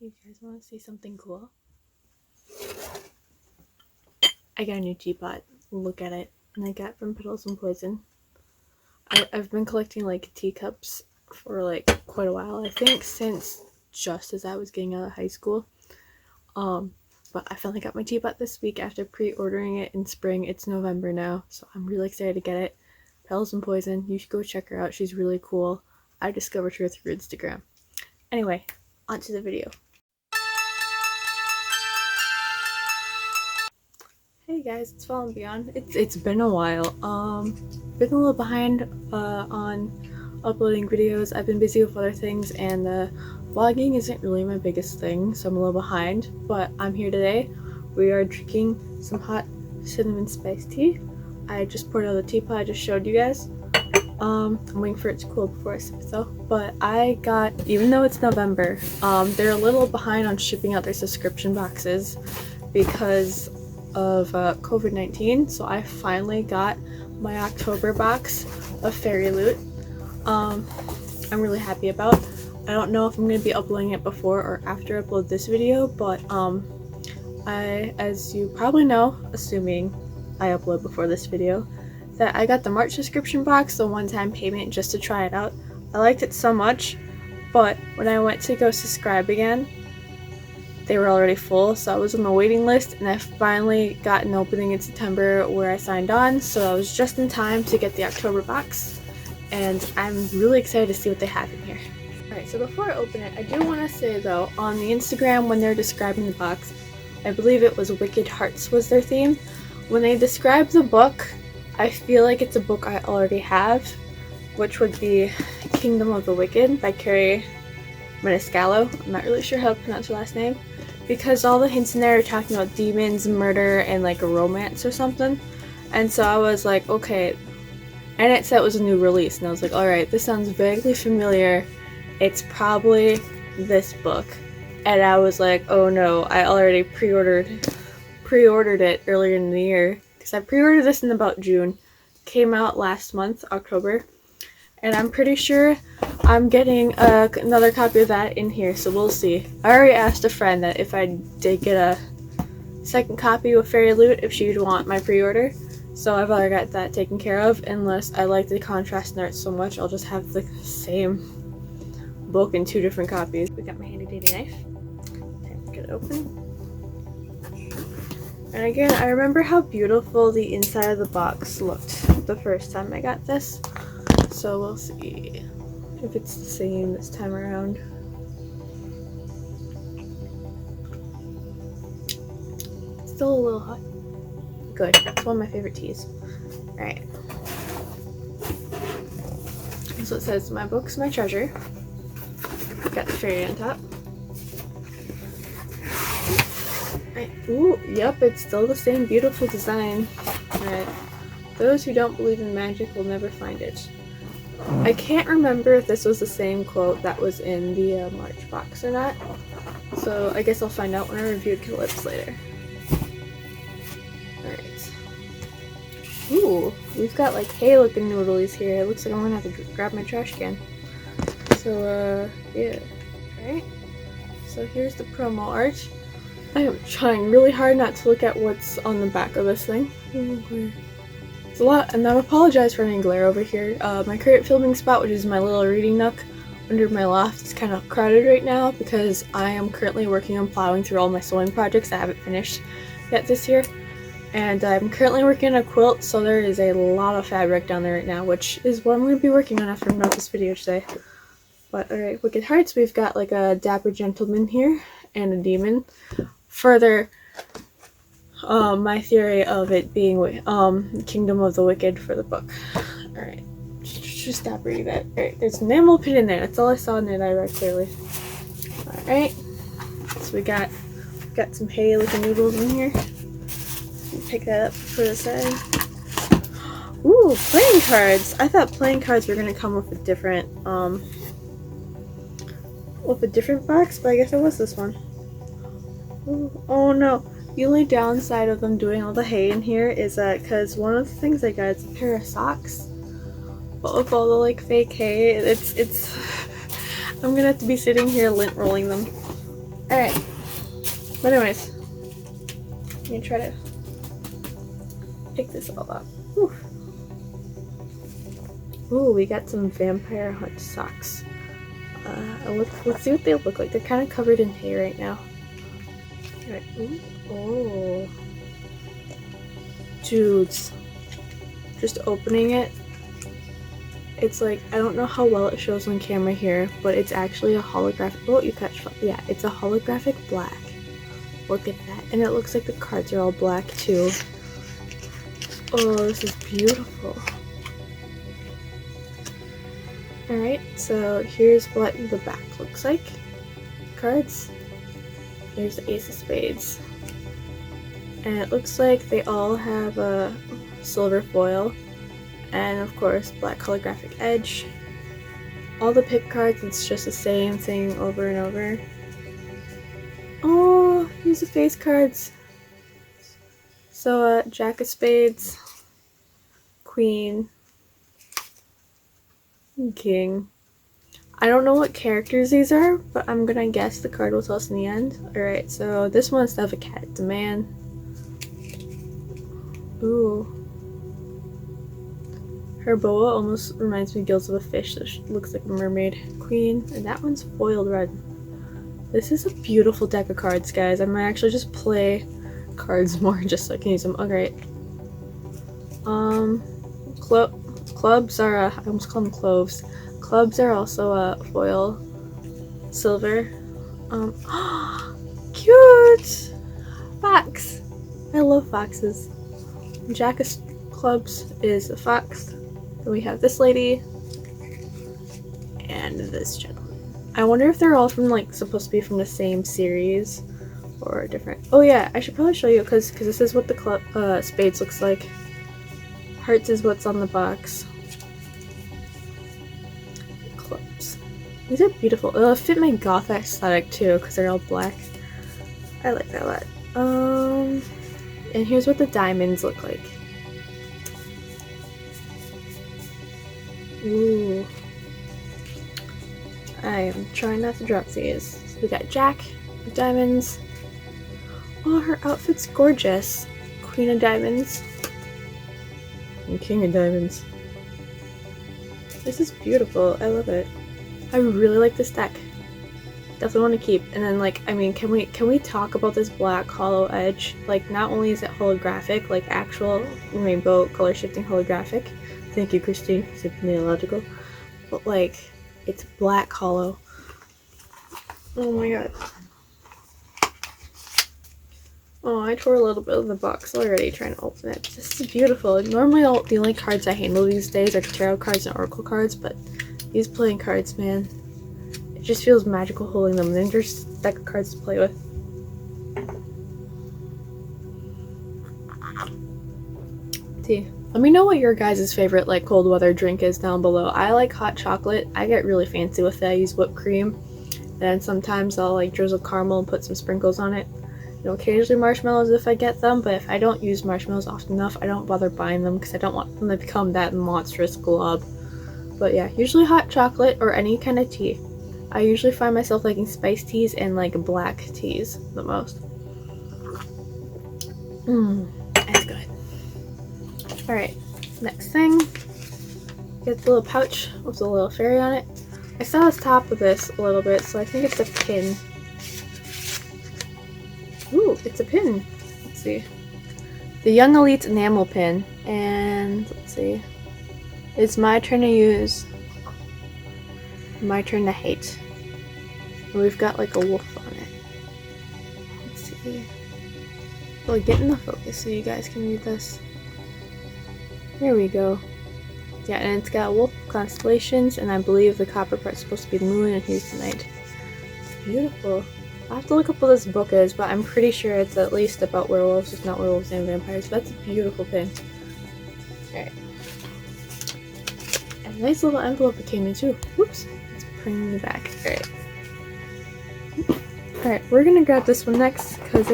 You guys want to see something cool? I got a new teapot. Look at it. And I got it from Petals and Poison. I've been collecting like teacups for like quite a while. I think since just as I was getting out of high school. But I finally got my teapot this week after pre-ordering it in spring. It's November now, so I'm really excited to get it. Petals and Poison. You should go check her out. She's really cool. I discovered her through Instagram. Anyway, onto the video. Hey guys, it's Fall and Beyond. It's been a while. Been a little behind on uploading videos. I've been busy with other things, and vlogging isn't really my biggest thing, so I'm a little behind. But I'm here today. We are drinking some hot cinnamon spice tea. I just poured out the teapot I just showed you guys. I'm waiting for it to cool before I sip it though. But I got, even though it's November, they're a little behind on shipping out their subscription boxes because of COVID-19, so I finally got my October box of Fairy Loot. I'm really happy about. I don't know if I'm going to be uploading it before or after I upload this video, but as you probably know, assuming I upload before this video, that I got the March subscription box, the one-time payment, just to try it out. I liked it so much, but when I went to go subscribe again, they were already full, so I was on the waiting list, and I finally got an opening in September where I signed on, so I was just in time to get the October box, and I'm really excited to see what they have in here. Alright, so before I open it, I do want to say though, on the Instagram when they're describing the box, I believe it was Wicked Hearts was their theme. When they describe the book, I feel like it's a book I already have, which would be Kingdom of the Wicked by Carrie Maniscalco. I'm not really sure how to pronounce her last name, because all the hints in there are talking about demons, murder, and like a romance or something. And so I was like, okay. And it said it was a new release, and I was like, alright, this sounds vaguely familiar. It's probably this book. And I was like, oh no, I already pre-ordered it earlier in the year, because I pre-ordered this in about June. Came out last month, October. And I'm pretty sure I'm getting another copy of that in here, so we'll see. I already asked a friend that if I did get a second copy of Fairy Loot, if she'd want my pre-order. So I've already got that taken care of, unless I like the contrast in art so much, I'll just have the same book in two different copies. We got my handy dandy knife. Time to get it open. And again, I remember how beautiful the inside of the box looked the first time I got this. So we'll see if it's the same this time around. Still a little hot. Good. It's one of my favorite teas. Alright. So it says, my book's my treasure. Got the fairy on top. Right. Ooh, yep, it's still the same beautiful design. Alright. Those who don't believe in magic will never find it. I can't remember if this was the same quote that was in the March box or not, so I guess I'll find out when I review Calypso later. Alright. Ooh, we've got like hay looking noodles here. It looks like I'm gonna have to grab my trash can. So, yeah. Alright. So here's the promo art. I am trying really hard not to look at what's on the back of this thing. It's a lot, and I apologize for any glare over here. My current filming spot, which is my little reading nook under my loft, is kind of crowded right now because I am currently working on plowing through all my sewing projects I haven't finished yet this year. And I'm currently working on a quilt, so there is a lot of fabric down there right now, which is what I'm going to be working on after I'm done with this video today. But alright, Wicked Hearts, we've got like a dapper gentleman here and a demon. Further, my theory of it being Kingdom of the Wicked for the book. Alright, just stop reading that. Alright, there's an enamel pin in there. That's all I saw in it, I read clearly. Alright, so we got some hay looking noodles in here. Pick that up for the side. Ooh, playing cards! I thought playing cards were gonna come with a different box, but I guess it was this one. Ooh, oh no. The only downside of them doing all the hay in here is that because one of the things I got is a pair of socks, but with all the like fake hay, it's I'm gonna have to be sitting here lint rolling them. Alright. But anyways, I'm gonna try to pick this all up. Whew. Ooh, we got some Vampire Hunt socks. Let's see what they look like. They're kind of covered in hay right now. Alright. Ooh. Oh. Dudes. Just opening it. It's like, I don't know how well it shows on camera here, but it's actually a holographic. Oh, you catch. Yeah, it's a holographic black. Look at that. And it looks like the cards are all black too. Oh, this is beautiful. Alright, so here's what the back looks like. Cards. Here's the Ace of Spades. And it looks like they all have a silver foil. And of course, black holographic edge. All the pick cards, it's just the same thing over and over. Oh, here's the face cards. So, Jack of Spades, Queen, King. I don't know what characters these are, but I'm gonna guess the card will tell us in the end. Alright, so this one instead of a cat, it's a man. Ooh. Her boa almost reminds me of gills of a fish, so she looks like a mermaid. Queen, and that one's foiled red. This is a beautiful deck of cards, guys. I might actually just play cards more just so I can use them. Alright. Clubs are, I almost call them cloves. Clubs are also a foil silver. Cute! Fox! I love foxes. Jack of Clubs is a fox. Then we have this lady. And this gentleman. I wonder if they're all from, like, supposed to be from the same series. Or different. Oh yeah, I should probably show you because this is what the spades looks like. Hearts is what's on the box. Clubs. These are beautiful. It'll fit my goth aesthetic too because they're all black. I like that a lot. And here's what the diamonds look like. Ooh. I am trying not to drop these. So we got Jack of Diamonds. Oh, her outfit's gorgeous. Queen of Diamonds. And King of Diamonds. This is beautiful. I love it. I really like this deck. Definitely want to keep. And then, like, I mean, can we talk about this black hollow edge? Like, not only is it holographic, like actual rainbow color shifting holographic. Thank you, Christine. It's neological. But like, it's black hollow. Oh my god. Oh, I tore a little bit of the box already trying to open it. This is beautiful. Normally the only cards I handle these days are tarot cards and oracle cards, but these playing cards, man, it just feels magical holding them. They're just a deck of cards to play with. Tea. Let me know what your guys' favorite like cold weather drink is down below. I like hot chocolate. I get really fancy with it. I use whipped cream. And sometimes I'll like drizzle caramel and put some sprinkles on it. You know, occasionally marshmallows if I get them, but if I don't use marshmallows often enough, I don't bother buying them because I don't want them to become that monstrous glob. But yeah, usually hot chocolate or any kind of tea. I usually find myself liking spiced teas and like black teas the most. That's good. Alright, next thing. Get the little pouch with the little fairy on it. I saw the top of this a little bit, so I think it's a pin. Ooh, it's a pin. Let's see. The Young Elite enamel pin. And let's see. It's my turn to use. My turn to hate. And we've got like a wolf on it. Let's see. Well, get in the focus so you guys can read this. There we go. Yeah, and it's got wolf constellations, and I believe the copper part's supposed to be the moon, and here's the night. It's beautiful. I'll have to look up what this book is, but I'm pretty sure it's at least about werewolves, if not werewolves and vampires. That's a beautiful pin. Alright. And a nice little envelope it came in too. Whoops. Let's bring the back. Alright. Alright, we're gonna grab this one next, because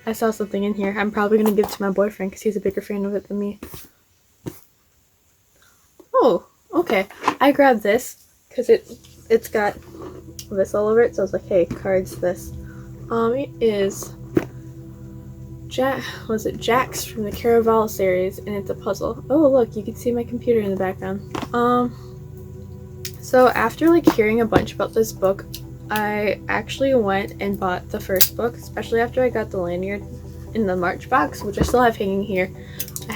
I saw something in here. I'm probably gonna give it to my boyfriend, because he's a bigger fan of it than me. Oh, okay. I grabbed this, because it's got this all over it, so I was like, hey, cards this. It is Jax from the Caraval series, and it's a puzzle. Oh look, you can see my computer in the background. So after like hearing a bunch about this book, I actually went and bought the first book, especially after I got the lanyard in the March box, which I still have hanging here. I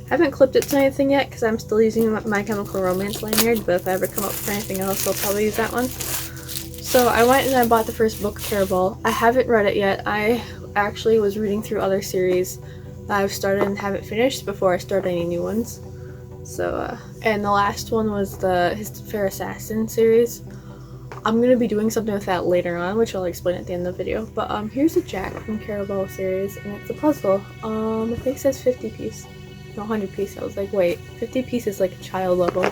haven't clipped it to anything yet because I'm still using My Chemical Romance lanyard, but if I ever come up with anything else, I'll probably use that one. So I went and I bought the first book, Caraval. I haven't read it yet. I actually was reading through other series that I've started and haven't finished before I start any new ones. So, and the last one was his Fair Assassin series. I'm going to be doing something with that later on, which I'll explain at the end of the video. But here's a Jack from Caraval series, and it's a puzzle. I think it says 50 piece. No, 100 piece. I was like, wait, 50 piece is like a child level.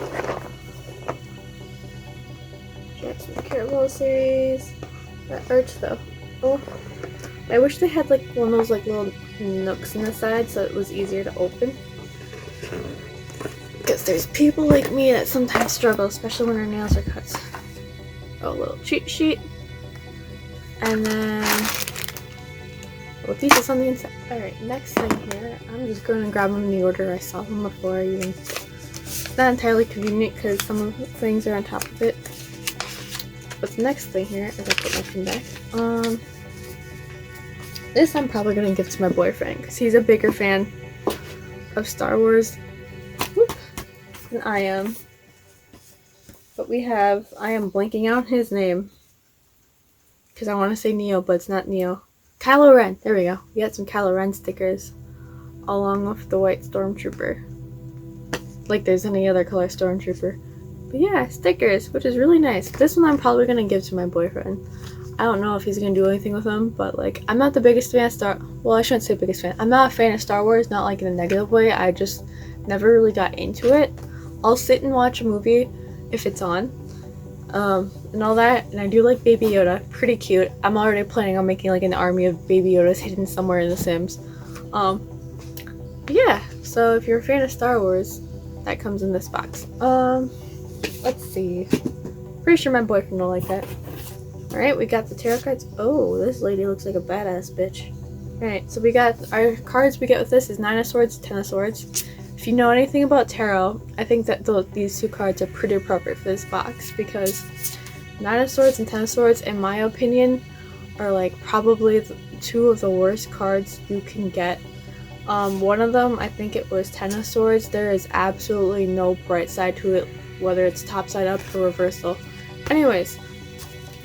Jack's from Caraval series. That art though. Oh, I wish they had like one of those like little nooks in the side so it was easier to open. Because there's people like me that sometimes struggle, especially when our nails are cut. Oh, a little cheat sheet. And then little pieces on the inside. Alright, next thing here, I'm just going to grab them in the order I saw them before. Even not entirely convenient because some of the things are on top of it. But the next thing here is I put my pin back. This I'm probably going to give to my boyfriend because he's a bigger fan of Star Wars than I am. But I am blanking out his name because I want to say Neo, but it's not Neo. Kylo Ren. There we go. We got some Kylo Ren stickers along with the white Stormtrooper. Like there's any other color Stormtrooper. But yeah, stickers, which is really nice. This one I'm probably going to give to my boyfriend. I don't know if he's going to do anything with them, but like I'm not the biggest fan of well, I shouldn't say biggest fan. I'm not a fan of Star Wars, not like in a negative way. I just never really got into it. I'll sit and watch a movie if it's on. And all that, and I do like Baby Yoda, pretty cute. I'm already planning on making like an army of Baby Yodas hidden somewhere in The Sims. But yeah, so if you're a fan of Star Wars, that comes in this box. Let's see. Pretty sure my boyfriend will like that. Alright, we got the tarot cards. Oh, this lady looks like a badass bitch. Alright, so we got our cards we get with this is 9 of Swords, 10 of Swords. If you know anything about tarot, I think that these two cards are pretty appropriate for this box because 9 of Swords and 10 of Swords, in my opinion, are like probably two of the worst cards you can get. One of them, I think it was 10 of Swords. There is absolutely no bright side to it, whether it's top side up or reversal. Anyways,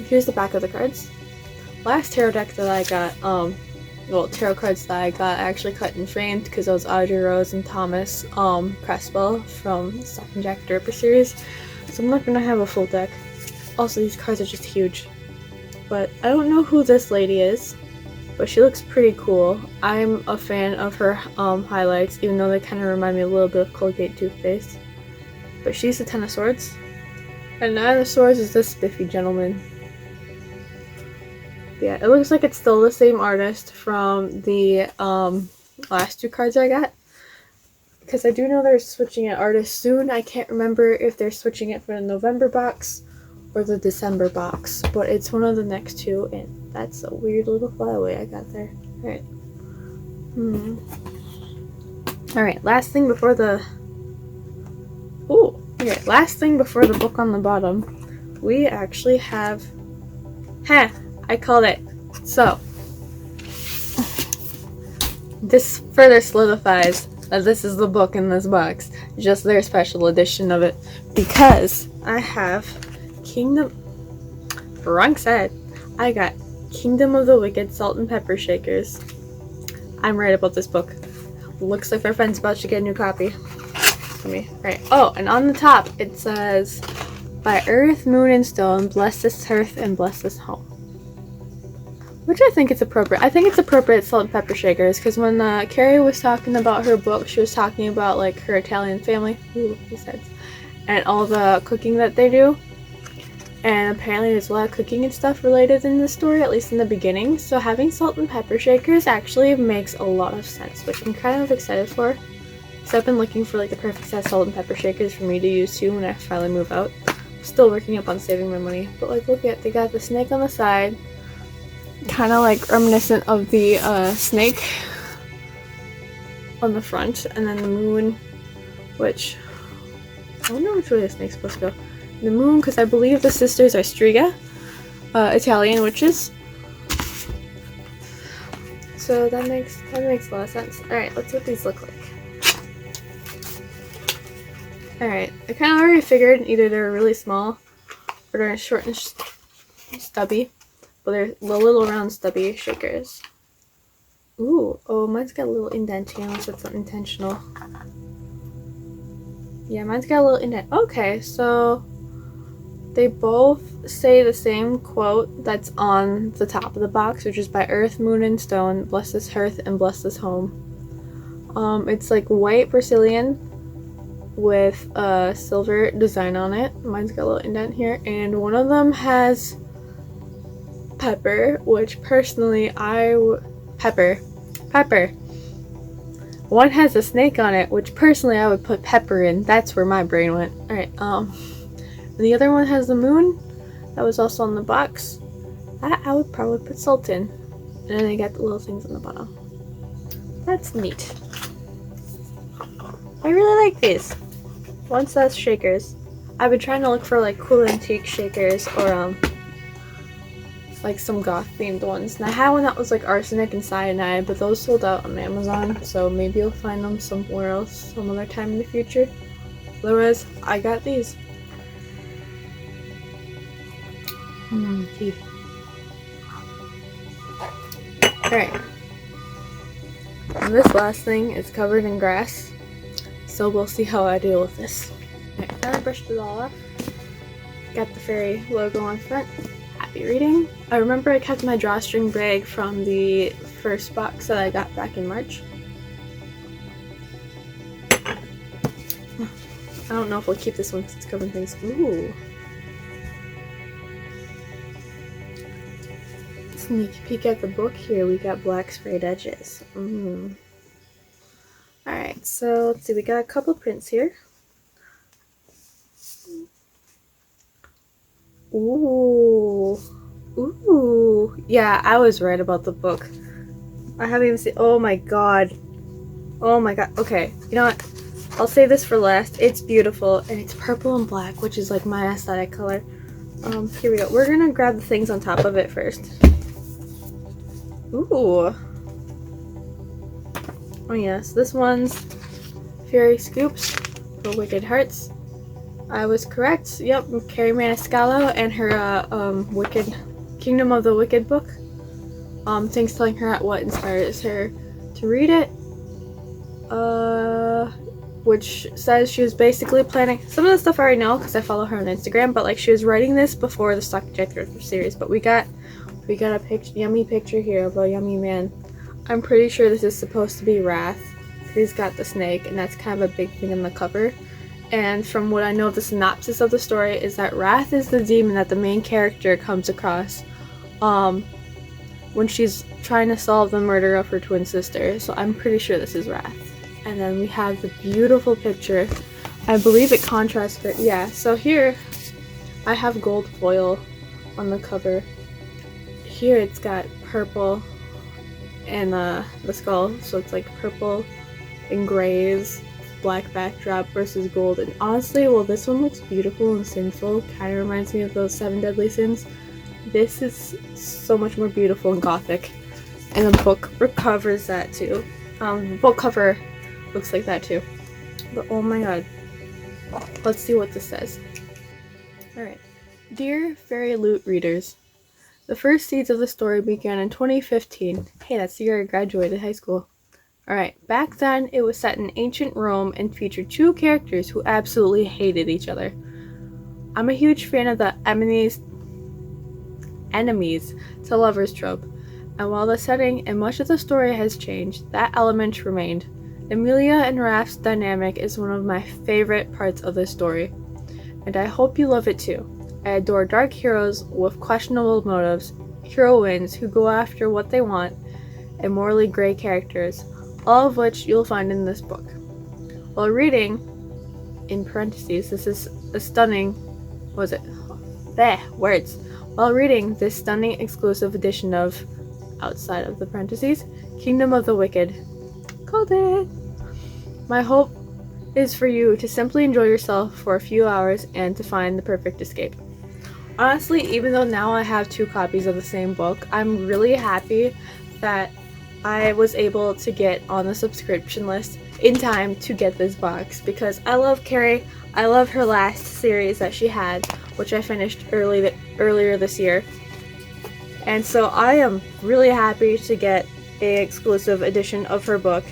here's the back of the cards. Last tarot deck that I got, tarot cards that I got actually cut and framed because it was Audrey Rose and Thomas Crespel from Stop and Jack the Ripper series. So I'm not going to have a full deck. Also, these cards are just huge. But I don't know who this lady is, but she looks pretty cool. I'm a fan of her highlights, even though they kind of remind me a little bit of Colgate toothpaste. But she's the 10 of Swords. And 9 of Swords is this spiffy gentleman. Yeah, it looks like it's still the same artist from the last two cards I got. Because I do know they're switching an artist soon. I can't remember if they're switching it for the November box or the December box. But it's one of the next two, and that's a weird little flyaway I got there. Alright. Alright, last thing before the... Ooh, okay, last thing before the book on the bottom. We actually have... I called it. So, this further solidifies that this is the book in this box. Just their special edition of it. Because I have wrong side. I got Kingdom of the Wicked Salt and Pepper Shakers. I'm right about this book. Looks like my friend's about to get a new copy for me. Right. Oh, and on the top it says, by Earth, Moon, and Stone, bless this hearth and bless this home. Which I think it's appropriate. I think it's appropriate salt and pepper shakers because when Carrie was talking about her book, she was talking about like her Italian family, and all the cooking that they do. And apparently there's a lot of cooking and stuff related in the story, at least in the beginning. So having salt and pepper shakers actually makes a lot of sense, which I'm kind of excited for. So I've been looking for like the perfect size salt and pepper shakers for me to use too when I finally move out. Still working up on saving my money. But like, look at, they got the snake on the side, kind of like reminiscent of the snake on the front, and then the moon, which I wonder which way the snake's supposed to go. The moon, because I believe the sisters are Striga, Italian witches. So that makes a lot of sense. All right, let's see what these look like. All right, I kind of already figured either they're really small or they're short and stubby, but they're the little round stubby shakers. Ooh, oh, mine's got a little indenting unless it's unintentional. Yeah, mine's got a little indent. Okay, so they both say the same quote that's on the top of the box, which is by Earth, Moon, and Stone. Bless this hearth and bless this home. It's like white Brazilian with a silver design on it. Mine's got a little indent here, and one of them has pepper, which personally pepper. One has a snake on it, which personally I would put pepper in. That's where my brain went. All right. And the other one has the moon. That was also on the box. That I would probably put salt in. And then they got the little things on the bottom. That's neat. I really like these. One says shakers. I've been trying to look for like cool antique shakers or like some goth themed ones. And I had one that was like arsenic and cyanide, but those sold out on Amazon, so maybe you'll find them somewhere else some other time in the future. Otherwise, I got these. Tea. Alright. And this last thing is covered in grass, so we'll see how I deal with this. Alright, now I brushed it all off. Got the fairy logo on front. Happy reading. I remember I kept my drawstring bag from the first box that I got back in March. I don't know if we'll keep this one because it's covering things. Ooh. Sneak peek at the book here. We got black sprayed edges. Alright, so let's see. We got a couple prints here. Ooh. Ooh. Yeah, I was right about the book. I haven't even seen. Oh my god. Oh my god. Okay, you know what? I'll save this for last. It's beautiful, and it's purple and black, which is like my aesthetic color. Here we go. We're gonna grab the things on top of it first. Ooh. Oh yes, this one's Fairy Scoops for Wicked Hearts. I was correct. Yep, Carrie Maniscalco and her Wicked Kingdom of the Wicked book. Things telling her what inspires her to read it. Which says she was basically planning. Some of the stuff I already know because I follow her on Instagram, but like she was writing this before the Stock Objector series. But we got a yummy picture here of a yummy man. I'm pretty sure this is supposed to be Wrath. He's got the snake, and that's kind of a big thing in the cover. And from what I know of the synopsis of the story is that Wrath is the demon that the main character comes across when she's trying to solve the murder of her twin sister. So I'm pretty sure this is Wrath. And then we have the beautiful picture. I believe it contrasts very, yeah. So here I have gold foil on the cover. Here it's got purple and the skull, so it's like purple and grays, black backdrop versus gold. And honestly, well, this one looks beautiful and sinful, kind of reminds me of those 7 Deadly Sins. This is so much more beautiful and gothic, and the book recovers that too. The book cover looks like that too. But oh my god, let's see what this says. Alright. Dear Fairy Loot readers, the first seeds of the story began in 2015. Hey, that's the year I graduated high school. Alright, back then it was set in ancient Rome and featured 2 characters who absolutely hated each other. I'm a huge fan of the enemies to lovers trope, and while the setting and much of the story has changed, that element remained. Emilia and Raph's dynamic is one of my favorite parts of the story, and I hope you love it too. I adore dark heroes with questionable motives, heroines who go after what they want, and morally gray characters, all of which you'll find in this book. While reading, in parentheses, this is a stunning what was it? Words. While reading this stunning exclusive edition of, outside of the parentheses, Kingdom of the Wicked. Called it! My hope is for you to simply enjoy yourself for a few hours and to find the perfect escape. Honestly, even though now I have 2 copies of the same book, I'm really happy that I was able to get on the subscription list in time to get this box, because I love Carrie. I love her last series that she had, which I finished earlier this year. And so I am really happy to get an exclusive edition of her book,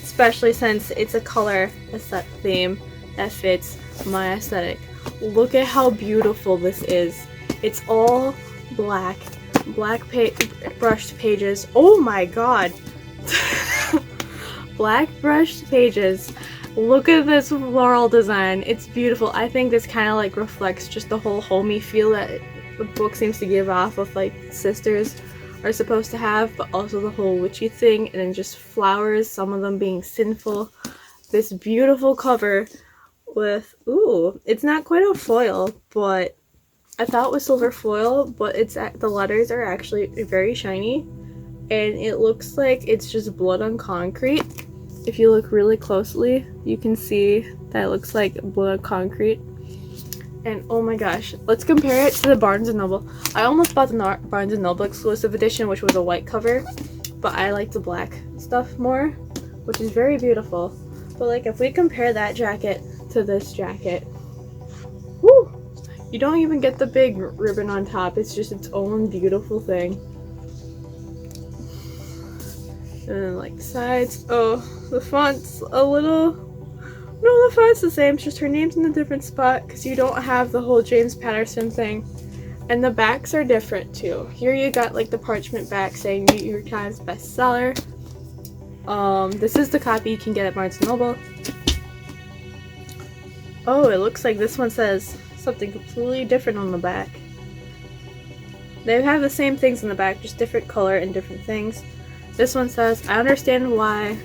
especially since it's a color aesthetic theme that fits my aesthetic. Look at how beautiful this is. It's all black brushed pages. Oh my god. Black brushed pages. Look at this floral design. It's beautiful. I think this kind of like reflects just the whole homey feel that the book seems to give off of, like, sisters are supposed to have, but also the whole witchy thing, and then just flowers, some of them being sinful. This beautiful cover with, ooh, it's not quite a foil, but I thought it was silver foil, but the letters are actually very shiny, and it looks like it's just blood on concrete. If you look really closely, you can see that it looks like blood on concrete. And oh my gosh, let's compare it to the Barnes & Noble. I almost bought the Barnes & Noble exclusive edition, which was a white cover, but I like the black stuff more, which is very beautiful. But like, if we compare that jacket to this jacket, whoo! You don't even get the big ribbon on top, it's just its own beautiful thing. And then like sides, oh, the font's a little... No, the font's the same, it's just her name's in a different spot because you don't have the whole James Patterson thing. And the backs are different too. Here you got like the parchment back saying New York Times bestseller. This is the copy you can get at Barnes & Noble. Oh, it looks like this one says something completely different on the back. They have the same things in the back, just different color and different things. This one says, I understand why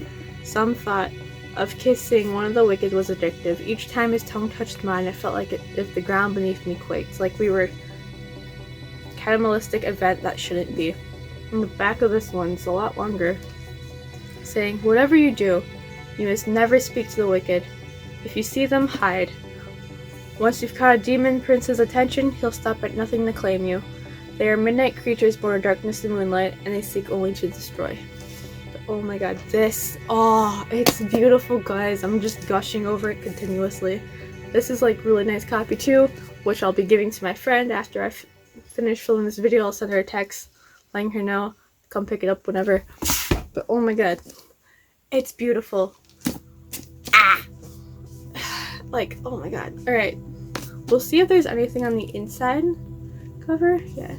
some thought of kissing one of the wicked was addictive. Each time his tongue touched mine, I felt like if the ground beneath me quaked, like we were a cannibalistic event that shouldn't be. And the back of this one's a lot longer, saying, whatever you do, you must never speak to the wicked. If you see them, hide. Once you've caught a demon prince's attention, he'll stop at nothing to claim you. They are midnight creatures born of darkness and moonlight, and they seek only to destroy. Oh my god, this, oh, it's beautiful, guys. I'm just gushing over it continuously. This is like really nice copy too, which I'll be giving to my friend after I finish filming this video. I'll send her a text letting her know, come pick it up whenever. But oh my god, it's beautiful. Ah! Like, oh my god. Alright, we'll see if there's anything on the inside cover. Yeah.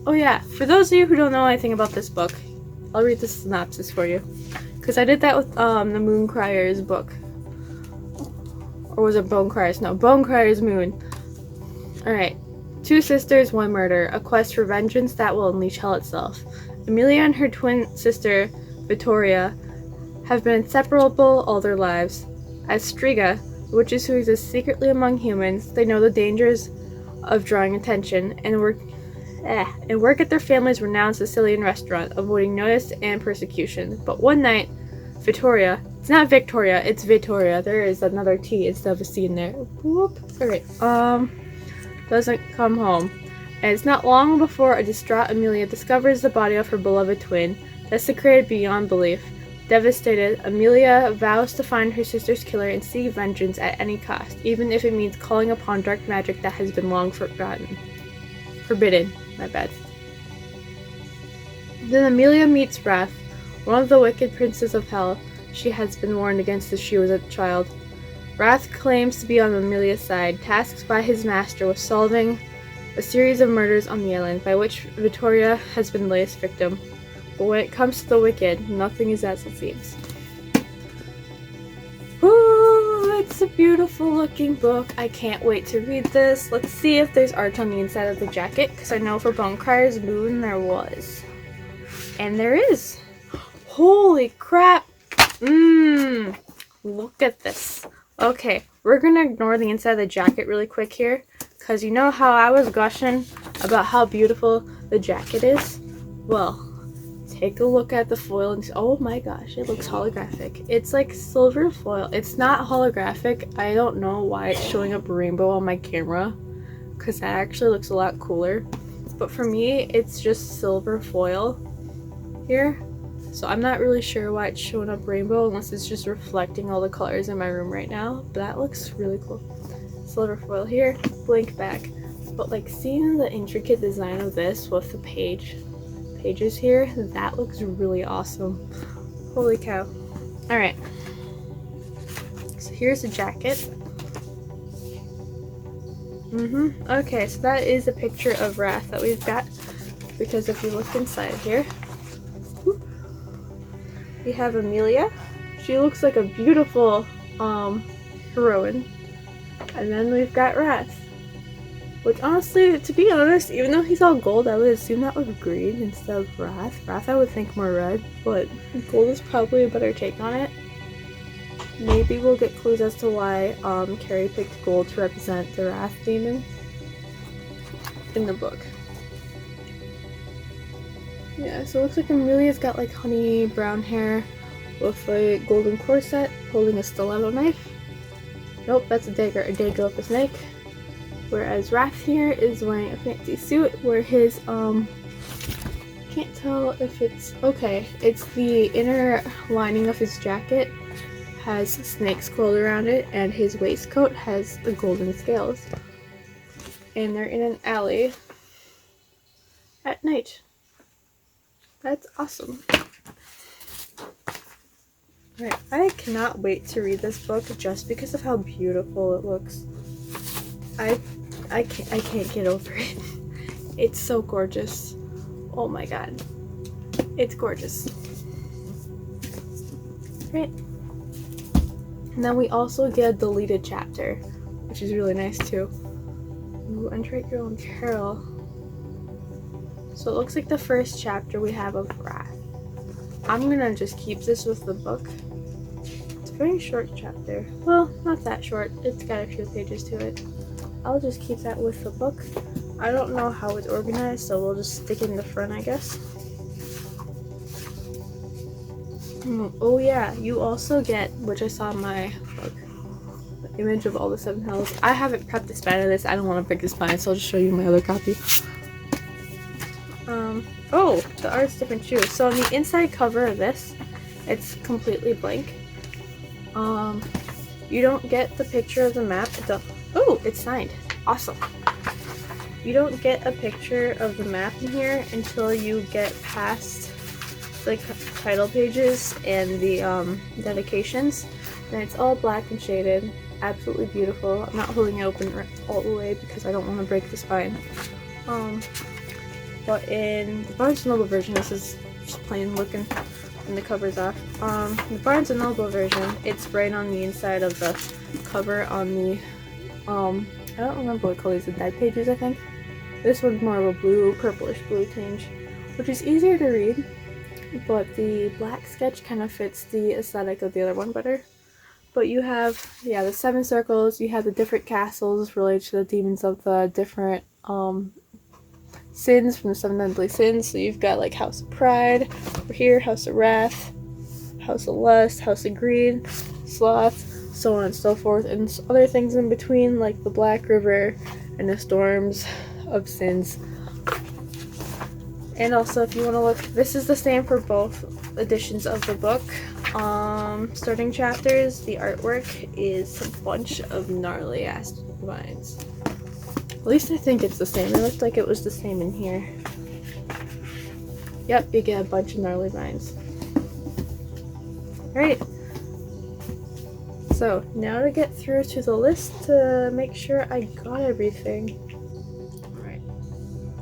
Oh yeah, for those of you who don't know anything about this book, I'll read the synopsis for you. Because I did that with the Mooncryer's book. Or was it Bonecryer's? No, Bonecryer's Moon. Alright. 2 sisters, 1 murder. A quest for vengeance that will unleash hell itself. Amelia and her twin sister, Vittoria, have been inseparable all their lives. As Striga, witches who exist secretly among humans, they know the dangers of drawing attention and work at their family's renowned Sicilian restaurant, avoiding notice and persecution. But one night, Vittoria, it's not Victoria, it's Vittoria, there is another T instead of a C in there. Whoop. Alright, doesn't come home. And it's not long before a distraught Amelia discovers the body of her beloved twin, desecrated beyond belief. Devastated, Amelia vows to find her sister's killer and seek vengeance at any cost, even if it means calling upon dark magic that has been long forbidden. My bad. Then Amelia meets Wrath, one of the wicked princes of hell she has been warned against as she was a child. Wrath claims to be on Amelia's side, tasked by his master with solving a series of murders on the island, by which Vittoria has been the latest victim. But when it comes to the wicked, nothing is as it seems. Ooh, it's a beautiful looking book. I can't wait to read this. Let's see if there's art on the inside of the jacket, because I know for Bonecryer's Moon there was. And there is. Holy crap! Look at this. Okay, we're gonna ignore the inside of the jacket really quick here, because you know how I was gushing about how beautiful the jacket is? Well, take a look at the foil and oh my gosh, it looks holographic. It's like silver foil. It's not holographic. I don't know why it's showing up rainbow on my camera, because that actually looks a lot cooler. But for me, it's just silver foil here. So I'm not really sure why it's showing up rainbow unless it's just reflecting all the colors in my room right now. But that looks really cool. Silver foil here, blank back. But like seeing the intricate design of this with the pages here, that looks really awesome. Holy cow. Alright. So here's the jacket. Okay, so that is a picture of Wrath that we've got. Because if you look inside here, we have Amelia. She looks like a beautiful heroine. And then we've got Wrath. Which honestly, to be honest, even though he's all gold, I would assume that would be green instead of Wrath. Wrath I would think more red, but gold is probably a better take on it. Maybe we'll get clues as to why Carrie picked gold to represent the Wrath demon in the book. Yeah, so it looks like Amelia's got like honey brown hair with a golden corset, holding a stiletto knife. Nope, that's a dagger with a snake. Whereas Wrath here is wearing a fancy suit where his, can't tell if it's, okay, it's the inner lining of his jacket has snakes coiled around it, and his waistcoat has the golden scales. And they're in an alley at night. That's awesome. Right, I cannot wait to read this book just because of how beautiful it looks. I can't get over it. It's so gorgeous. Oh my god. It's gorgeous. Right. And then we also get a deleted chapter, which is really nice too. Ooh, Untried Girl and Carol. So it looks like the first chapter we have of Wrath. I'm gonna just keep this with the book. It's a very short chapter. Well, not that short. It's got a few pages to it. I'll just keep that with the book. I don't know how it's organized, so we'll just stick it in the front, I guess. Oh yeah, you also get, which I saw in my book, the image of all the 7 hells. I haven't prepped the spine of this. I don't want to break the spine, so I'll just show you my other copy. Oh, the art's different too. So on the inside cover of this, it's completely blank. You don't get the picture of the map. Oh, it's signed. Awesome. You don't get a picture of the map in here until you get past the title pages and the dedications. And it's all black and shaded. Absolutely beautiful. I'm not holding it open all the way because I don't want to break the spine. But in the Barnes & Noble version, this is just plain looking and the cover's off. The Barnes & Noble version, it's right on the inside of the cover on the, I don't remember what color these are, the dead pages, I think. This one's more of a blue, purplish blue tinge, which is easier to read, but the black sketch kind of fits the aesthetic of the other one better. But you have, yeah, the 7 circles, you have the different castles related to the demons of the different, sins from the 7 deadly sins. So you've got like House of Pride over here, House of Wrath, House of Lust, House of Greed, Sloth, so on and so forth, and other things in between like the Black River and the Storms of Sins. And also, if you want to look, this is the same for both editions of the book. Starting chapters, the artwork is a bunch of gnarly ass vines. At least I think it's the same. It looked like it was the same in here. Yep, you get a bunch of gnarly vines. Alright. So, now to get through to the list to make sure I got everything. Alright.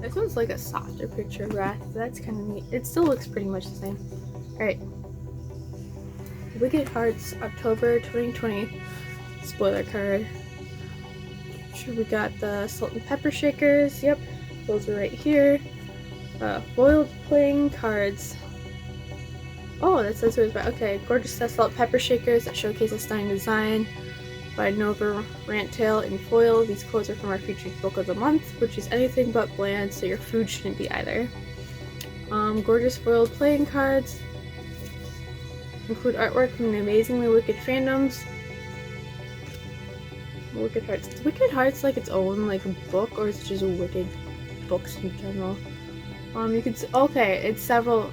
This one's like a softer picture of Wrath. That's kind of neat. It still looks pretty much the same. Alright. Wicked Hearts, October 2020. Spoiler card. We got the salt and pepper shakers. Yep, those are right here. Foiled playing cards. Oh, that says who it's by. Okay, gorgeous salt and pepper shakers that showcase a stunning design. by Nova Rantail in foil. These quotes are from our featured book of the month, which is anything but bland, so your food shouldn't be either. Gorgeous foiled playing cards. Include artwork from the Amazingly Wicked fandoms. Wicked Hearts. Is Wicked Hearts like its own like book, or is it just Wicked books in general? You could okay, it's several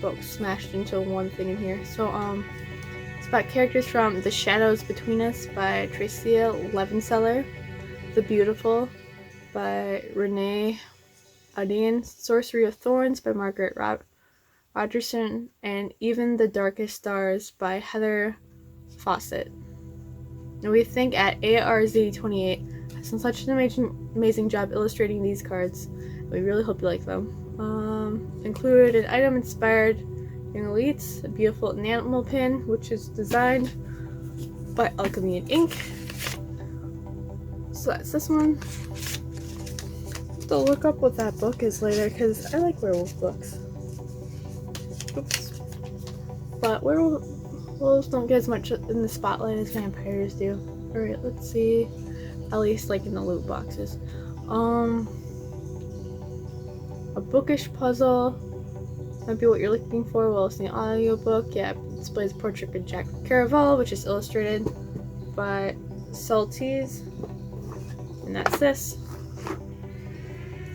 books smashed into one thing in here. So it's about characters from The Shadows Between Us by Tricia Levenseller, The Beautiful by Renee Adian, Sorcery of Thorns by Margaret Rogerson, and Even the Darkest Stars by Heather Fawcett. And we think at ARZ28 has done such an amazing job illustrating these cards. We really hope you like them. Included an item inspired Young Elites, a beautiful enamel pin, which is designed by Alchemy and Ink. So that's this one. So look up what that book is later, because I like werewolf books. Oops. But werewolves don't get as much in the spotlight as vampires do. Alright, let's see. At least like in the loot boxes. A bookish puzzle might be what you're looking for. Well, it's the audiobook. Yeah, it displays a portrait of Jack Caraval, which is illustrated by Saltese. And that's this.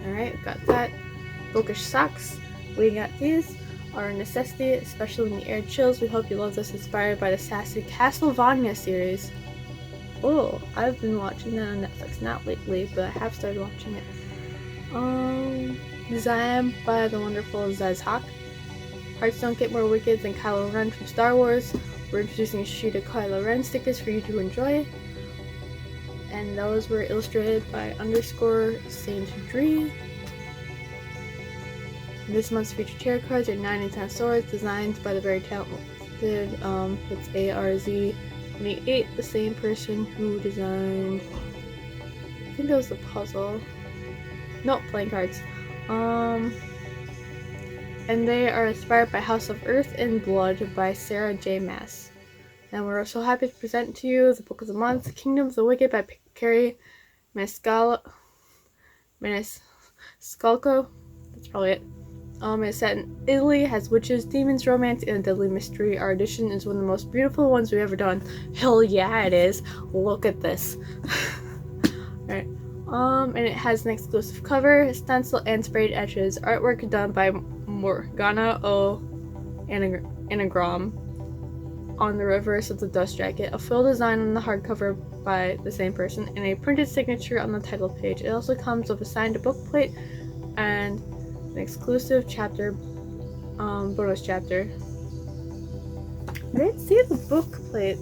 Alright, got that. Bookish socks. We got these. Are a necessity, especially when the air chills. We hope you love this, inspired by the sassy Castlevania series. Oh, I've been watching that on Netflix. Not lately, but I have started watching it. Designed by the wonderful Zez Hawk. Hearts don't get more wicked than Kylo Ren from Star Wars. We're introducing a sheet of Kylo Ren stickers for you to enjoy. And those were illustrated by _Saint-Dre. This month's featured tarot cards are 9 and 10 swords, designed by the very talented, it's ARZ28, the same person who designed, I think that was the puzzle. No, playing cards. And they are inspired by House of Earth and Blood by Sarah J. Maas. And we're so happy to present to you the book of the month, Kingdom of the Wicked by Carrie Maniscalco. That's probably it. It's set in Italy, has witches, demons, romance, and a deadly mystery. Our edition is one of the most beautiful ones we've ever done. Hell yeah, it is. Look at this. Alright. And it has an exclusive cover, stencil, and sprayed edges. Artwork done by Morgana O. Anagram on the reverse of the dust jacket. A full design on the hardcover by the same person, and a printed signature on the title page. It also comes with a signed book plate and an exclusive chapter, bonus chapter. I didn't see the book plate.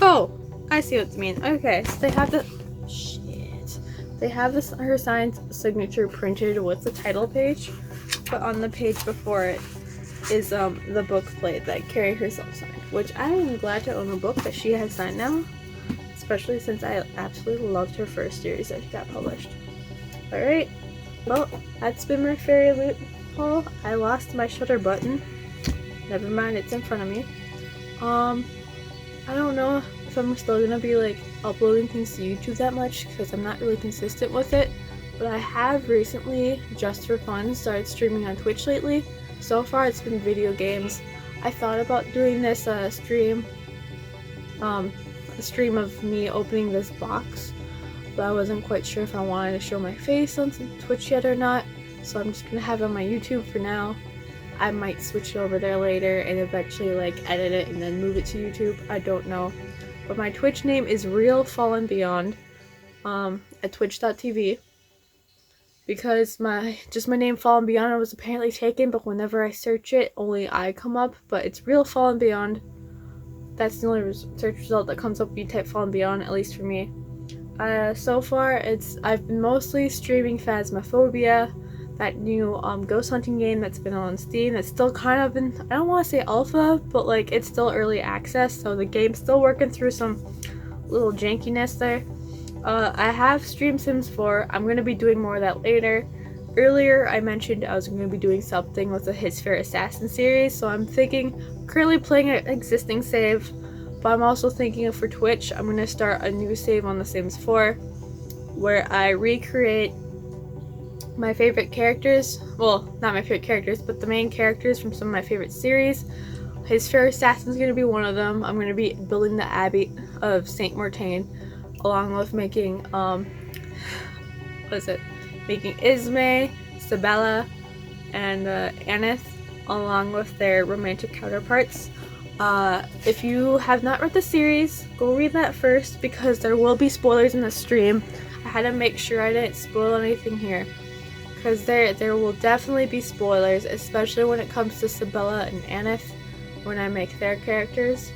Oh, I see what you mean. Okay, so they have the They have this her signed signature printed with the title page, but on the page before it is the book plate that Carrie herself signed, which I am glad to own a book that she has signed now. Especially since I absolutely loved her first series that got published. Alright, well, that's been my fairy loot haul. I lost my shutter button. Never mind, it's in front of me. I don't know if I'm still gonna be like uploading things to YouTube that much because I'm not really consistent with it. But I have recently, just for fun, started streaming on Twitch lately. So far it's been video games. I thought about doing this stream. A stream of me opening this box, but I wasn't quite sure if I wanted to show my face on Twitch yet or not, so I'm just gonna have it on my YouTube for now. I might switch it over there later and eventually like edit it and then move it to YouTube. I don't know, but my Twitch name is Real Fallen Beyond at twitch.tv, because my name Fallen Beyond was apparently taken, but whenever I search it only I come up, but it's Real Fallen Beyond. That's the only search result that comes up when you type Fallen Beyond, at least for me. So far, I've been mostly streaming Phasmophobia, that new ghost hunting game that's been on Steam. That's still kind of in, I don't want to say alpha, but like it's still early access, so the game's still working through some little jankiness there. I have streamed Sims 4. I'm going to be doing more of that later. earlier I mentioned I was going to be doing something with the His Fair Assassin series, so I'm thinking, currently playing an existing save, but I'm also thinking for Twitch, I'm going to start a new save on The Sims 4, where I recreate my favorite characters, well, not my favorite characters, but the main characters from some of my favorite series. His Fair Assassin is going to be one of them. I'm going to be building the Abbey of Saint Mortain, along with making, making Ismay, Sabella, and Aneth, along with their romantic counterparts. If you have not read the series, go read that first, because there will be spoilers in the stream. I had to make sure I didn't spoil anything here, because there will definitely be spoilers, especially when it comes to Sabella and Aneth, when I make their characters.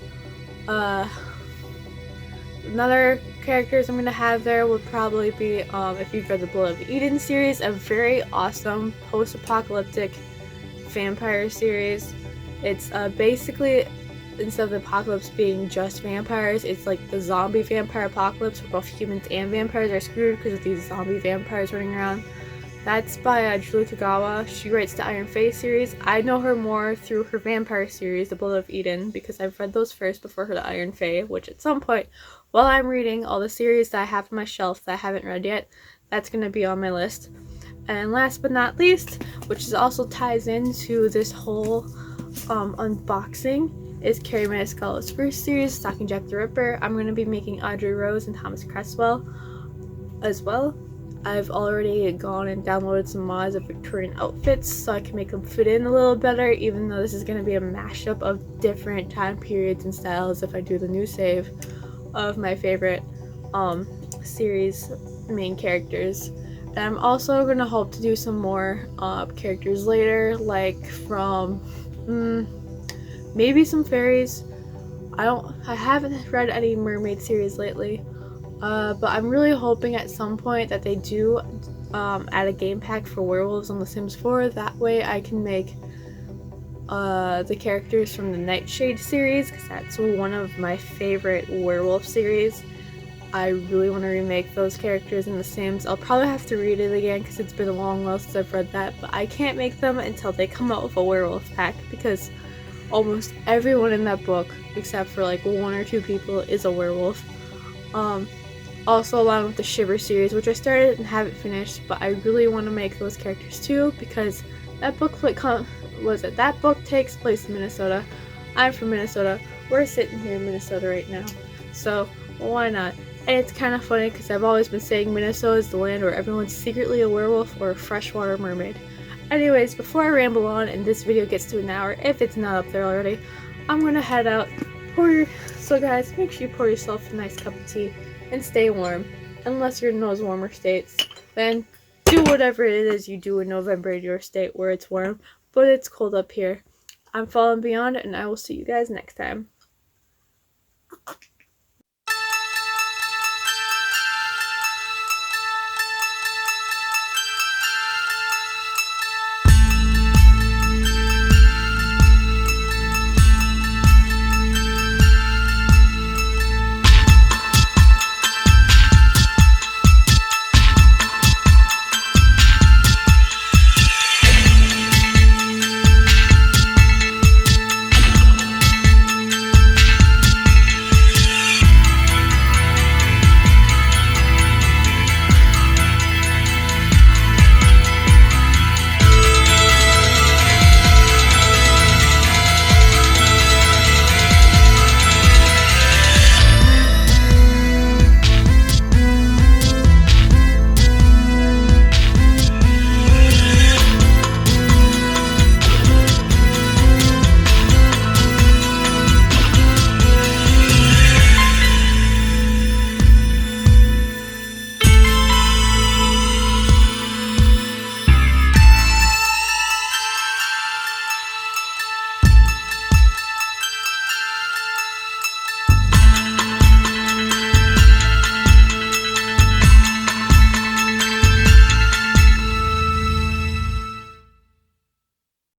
Another characters I'm going to have there would probably be, if you've read the Blood of Eden series, a very awesome post-apocalyptic vampire series. It's basically, instead of the apocalypse being just vampires, it's like the zombie vampire apocalypse where both humans and vampires are screwed because of these zombie vampires running around. That's by Julie Kagawa. She writes the Iron Fae series. I know her more through her vampire series, The Blood of Eden, because I've read those first before her The Iron Fae, which at some point, while I'm reading all the series that I have on my shelf that I haven't read yet, that's going to be on my list. And last but not least, which also ties into this whole unboxing, is Carrie Maniscalco's first series, Stalking Jack the Ripper. I'm going to be making Audrey Rose and Thomas Cresswell as well. I've already gone and downloaded some mods of Victorian outfits so I can make them fit in a little better, even though this is going to be a mashup of different time periods and styles if I do the new save of my favorite series main characters. And I'm also going to hope to do some more characters later, like from maybe some fairies. I haven't read any mermaid series lately. But I'm really hoping at some point that they do add a game pack for werewolves on The Sims 4. That way I can make the characters from the Nightshade series, because that's one of my favorite werewolf series. I really want to remake those characters in The Sims. I'll probably have to read it again because it's been a long while since I've read that, but I can't make them until they come out with a werewolf pack, because almost everyone in that book, except for like 1 or 2 people, is a werewolf. Also, along with the Shiver series, which I started and haven't finished, but I really want to make those characters too, because that book takes place in Minnesota. I'm from Minnesota. We're sitting here in Minnesota right now, so why not? And it's kind of funny because I've always been saying Minnesota is the land where everyone's secretly a werewolf or a freshwater mermaid. Anyways, before I ramble on and this video gets to an hour, if it's not up there already, I'm gonna head out. So guys, make sure you pour yourself a nice cup of tea and stay warm. Unless you're in those warmer states, then do whatever it is you do in November in your state where it's warm, but it's cold up here. I'm Fallen Beyond, and I will see you guys next time.